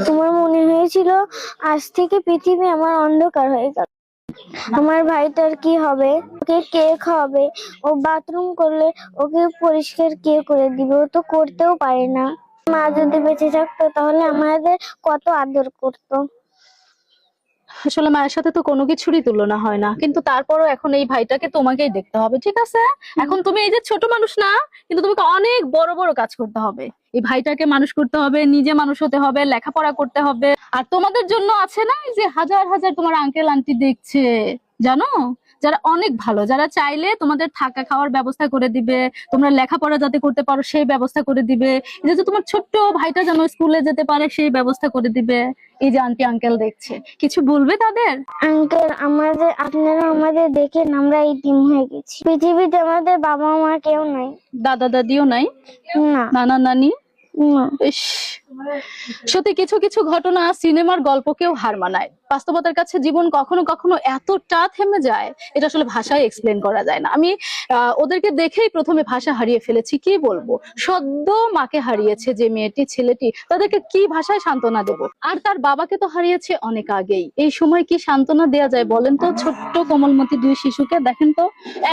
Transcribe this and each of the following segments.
তোমার মনে হয়েছিল আজ থেকে পৃথিবী আমার অন্ধকার হয়ে গেল। আমার ভাইটার কি হবে? ওকে কে খাওয়াবে? ও বাথরুম করলে ওকে পরিষ্কার কে করে দিবে? ও তো করতেও পারে না। মা যদি বেঁচে থাকতো তাহলে আমাদের কত আদর করতো। আসলে মায়ের সাথে তো কোনো কিছুরই তুলনা হয় না, কিন্তু তারপরও এখন এই ভাইটাকে তোমাকেই দেখতে হবে, ঠিক আছে? এখন তুমি এই যে ছোট মানুষ না, কিন্তু তোমাকে অনেক বড় বড় কাজ করতে হবে। এই ভাইটাকে মানুষ করতে হবে, নিজে মানুষ হতে হবে, লেখাপড়া করতে হবে। আর তোমাদের জন্য আছে না এই যে হাজার হাজার তোমার আঙ্কেল আন্টি দেখছে, জানো, যারা অনেক ভালো, যারা চাইলে তোমাদের থাকা খাওয়ার ব্যবস্থা করে দিবে, তোমরা লেখাপড়া যাতে করতে পারো সেই ব্যবস্থা করে দিবে, এই যে তোমার ছোট্ট ভাইটা যেন স্কুলে যেতে পারে সেই ব্যবস্থা করে দিবে। এই যে আন্টি আঙ্কেল দেখছে, কিছু বলবে তাদের? আঙ্কেল, আপনারা আমাদের দেখেন, আমরা এতিম হয়ে গেছি। পৃথিবীতে আমাদের বাবা মা কেউ নাই। দাদা দাদিও নাই? না, নানা নানি? না। ইস, সত্যি কিছু কিছু ঘটনা সিনেমার গল্পকেও হার মানায়। বাস্তবতার কাছে জীবন কখনো কখনো এতটা থেমে যায়, এটা আসলে ভাষায় এক্সপ্লেন করা যায় না। আমি ওদেরকে দেখেই প্রথমে ভাষা হারিয়ে ফেলেছি। কি বলবো, সদ্য মাকে হারিয়েছে যে মেয়েটি ছেলেটি, তাদেরকে কি ভাষায় সান্ত্বনা দেব? আর তার বাবাকে তো হারিয়েছে অনেক আগেই। এই সময় কি সান্ত্বনা দেওয়া যায় বলেন তো ছোট্ট কোমলমতি দুই শিশুকে? দেখেন তো,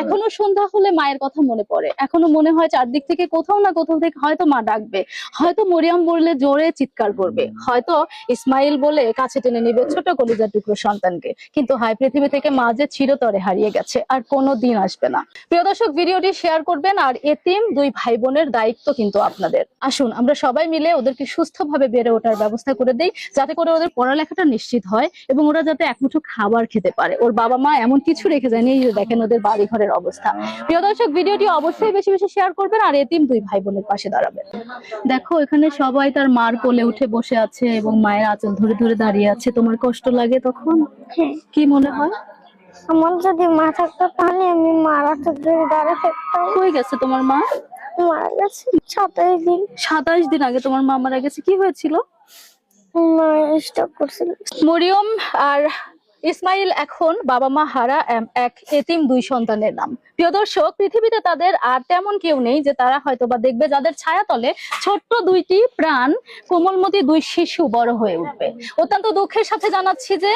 এখনো সন্ধ্যা হলে মায়ের কথা মনে পড়ে, এখনো মনে হয় চারদিক থেকে কোথাও না কোথাও থেকে হয়তো মা ডাকবে, হয়তো মরিয়ম বললে জোরে চিৎকার করবে, হয়তো ইসমাইল বলে কাছে টেনে নিবে ছোট কলিজার টুকরো সন্তানকে। কিন্তু হায়, পৃথিবী থেকে মা যে চিরতরে হারিয়ে গেছে, আর কোনো দিন আসবে না। প্রিয় দর্শক, ভিডিওটি শেয়ার করবেন। আর এতিম দুই ভাই বোনের দায়িত্ব কিন্তু আপনাদের। আসুন আমরা সবাই মিলে ওদেরকে সুস্থভাবে বেড়ে ওঠার ব্যবস্থা করে দেই, যাতে করে ওদের পড়ালেখাটা নিশ্চিত হয় এবং ওরা যাতে একমুঠো খাবার খেতে পারে। ওর বাবা মা এমন কিছু রেখে যায়নি, এই যে দেখেন ওদের বাড়ি ঘরের অবস্থা। প্রিয় দর্শক, ভিডিওটি অবশ্যই বেশি বেশি শেয়ার করবেন আর এতিম দুই ভাই বোনের পাশে দাঁড়াবেন। দেখো, এখানে সবাই তার মার কোলে উঠে বসে আছে এবং মায়ের আঁচল ধরে ধরে দাঁড়িয়ে আছে। তোমার কষ্ট লাগে তখন? হ্যাঁ। কি মনে হয়? আমার যদি মা থাকতো তাহলে আমি মারা ধরে দাঁড়া থাকতাম। কই গেছে তোমার মা? মারা গেছে 27 দিন। 27 দিন আগে তোমার মা মারা গেছে। কি হয়েছিল? মা স্টক করছিল। মরিয়ম আর ইসমাইল এখন বাবা মা হারা এক এতিম দুই সন্তানের নাম। প্রিয় দর্শক, পৃথিবীতে তাদের আর তেমন কেউ নেই যে তারা হয়তো বা দেখবে, যাদের ছায়াতলে ছোট্ট দুইটি প্রাণ কোমলমতি দুই শিশু বড় হয়ে উঠবে। অত্যন্ত দুঃখের সাথে জানাচ্ছি যে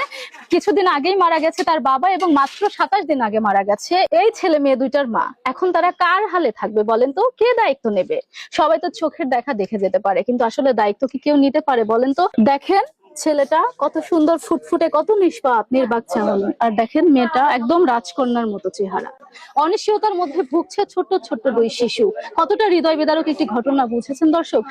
কিছুদিন আগেই মারা গেছে তার বাবা এবং মাত্র 27 দিন আগে মারা গেছে এই ছেলে মেয়ে দুইটার মা। এখন তারা কার হালে থাকবে বলেন তো? কে দায়িত্ব নেবে? সবাই তো চোখের দেখা দেখে যেতে পারে, কিন্তু আসলে দায়িত্ব কি কেউ নিতে পারে বলেন তো? দেখেন ছেলেটা কত সুন্দর, ফুটফুটে, কত নিষ্পাপ নির্বাক চাহনি, আর দেখেন মেয়েটা একদম রাজকন্যার মতো চেহারা। অনিশ্চয়তার মধ্যে ভুগছে ছোট্ট ছোট্ট দুই শিশু। কতটা হৃদয় বিদারক একটি ঘটনা, বুঝেছেন দর্শক?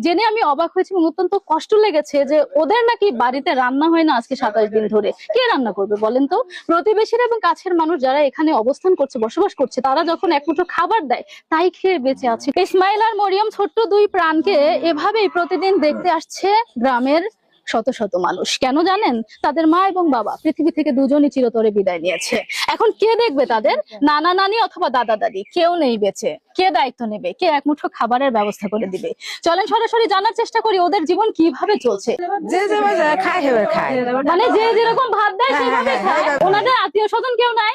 জেনে আমি অবাক হয়েছি এবং অত্যন্ত কষ্ট লেগেছে যে ওদের নাকি বাড়িতে রান্না হয় না আজকে 27 দিন ধরে। কে রান্না করবে বলেন তো? প্রতিবেশীরা এবং কাছের মানুষ যারা এখানে অবস্থান করছে, বসবাস করছে, তারা যখন এক মুঠো খাবার দেয় তাই খেয়ে বেঁচে আছে। ইসমাইল আর মরিয়ম ছোট্ট দুই প্রাণকে এভাবেই প্রতিদিন দেখতে আসছে গ্রামের শত শত মানুষ। কেন জানেন? তাদের মা এবং বাবা পৃথিবী থেকে দুজনই চিরতরে বিদায় নিয়েছে। এখন কে দেখবে তাদের? নানা নানি অথবা দাদা দাদি কেউ নেই বেঁচে। কে দায়িত্ব নেবে? কে এক মুঠো খাবারের ব্যবস্থা করে দিবে? চলেন সরাসরি জানার চেষ্টা করি ওদের জীবন কিভাবে চলছে। যে যেভাবে খায় সেভাবে খায়। মানে যে যেরকম ভাত দেয় সেভাবে খায়। ওনাদের আত্মীয় স্বজন কেউ নাই?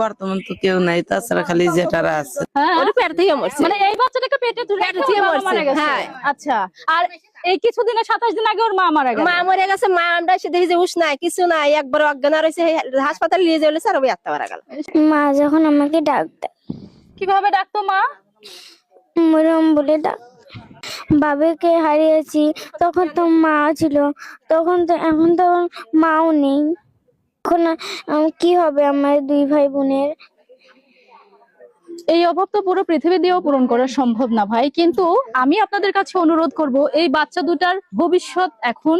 বর্তমান তো কেউ নাই, তাছাড়া খালি যেটারা আছে। হ্যাঁ, ওটা পেট থেকে মরছে। মানে এই বাচ্চাটাকে পেটে তুলে পেটে থেকে বাবা মরছে, মারা গেছে। হ্যাঁ। আচ্ছা, আর এই কিছুদিনে 27 দিন আগে ওর মা মারা গেল। মা মরে গেছে, মা আমরা এসে দেখি যে উস নাই, কিছু নাই, একবার অজ্ঞান রয়েছে, হাসপাতালে নিয়ে যাওয়া আর ওই আত্মা মারা গেল। মা যখন আমাকে ডাক দেয়, কিভাবে ডাকতো মা? মরিয়ম বলে ডাক। বাবাকে হারিয়েছি, তখন তো মা ছিল, তখন তো এখন তো মাও নেই। এখন কি হবে আমার দুই ভাই বোনের? এই অভাব তো পুরো পৃথিবী দিয়েও পূরণ করা সম্ভব না ভাই, কিন্তু আমি আপনাদের কাছে অনুরোধ করব, এই বাচ্চা দুটার ভবিষ্যৎ এখন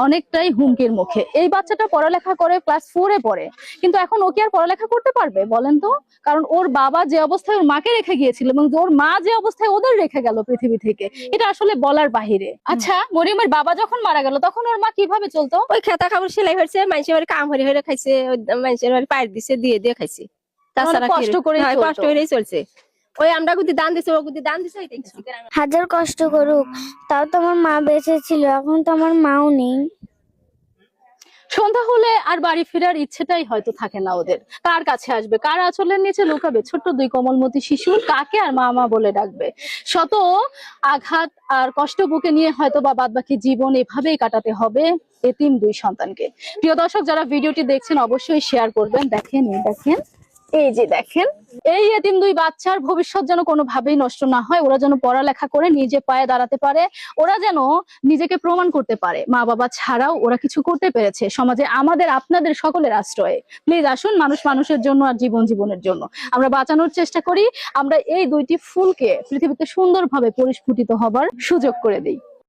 অনেকটাই হুমকির মুখে। এই বাচ্চাটা পড়ালেখা করে ক্লাস 4 এ পড়ে, কিন্তু এখন ও কি আর পড়ালেখা করতে পারবে বলেন তো? কারণ ওর বাবা যে অবস্থায় ওর মাকে রেখে গিয়েছিল এবং ওর মা যে অবস্থায় ওদের রেখে গেল পৃথিবী থেকে, এটা আসলে বলার বাহিরে। আচ্ছা, মরিয়মের বাবা যখন মারা গেল তখন ওর মা কিভাবে চলতো? ওই খেতা খাবার সেলাই হয়েছে, মানুষের বাড়ি কাম হরে হরে খাইছে, মানুষের বাড়ি পায়ের দিছে, দিয়ে দিয়ে খাইছে। তাছাড়া কষ্ট করেই চলতো। কষ্ট করেই চলছে। ওই আমরা গুদি দান দিছে, ও গুদি দান দিছে, ওইটাই খাইছি। হাজার কষ্ট করুক, তাও তো আমার মা বেঁচে ছিল, এখন তো আমার মাও নেই। সন্ধ্যা হলে আর বাড়ি ফেরার ইচ্ছেটাই হয়তো থাকে না ওদের। কার কাছে আসবে, কার আঁচলের নিচে লুকাবে ছোট্ট দুই কোমলমতি শিশু, কাকে আর মা মা বলে ডাকবে। শত আঘাত আর কষ্ট বুকে নিয়ে হয়তো বা বাদবাকি জীবন এভাবেই কাটাতে হবে এতিম দুই সন্তানকে। প্রিয় দর্শক, যারা ভিডিওটি দেখছেন অবশ্যই শেয়ার করবেন। দেখেন, এই যে দেখেন, এই এতিম দুই বাচ্চার ভবিষ্যৎ যেন কোনোভাবেই নষ্ট না হয়। ওরা যেন পড়ালেখা করে নিজে পায়ে দাঁড়াতে পারে, ওরা যেন নিজেকে প্রমাণ করতে পারে মা বাবা ছাড়াও ওরা কিছু করতে পেরেছে সমাজে আমাদের আপনাদের সকলের আশ্রয়ে। প্লিজ আসুন, মানুষ মানুষের জন্য আর জীবন জীবনের জন্য আমরা বাঁচানোর চেষ্টা করি। আমরা এই দুইটি ফুলকে পৃথিবীতে সুন্দরভাবে পরিস্ফুটিত হবার সুযোগ করে দিই।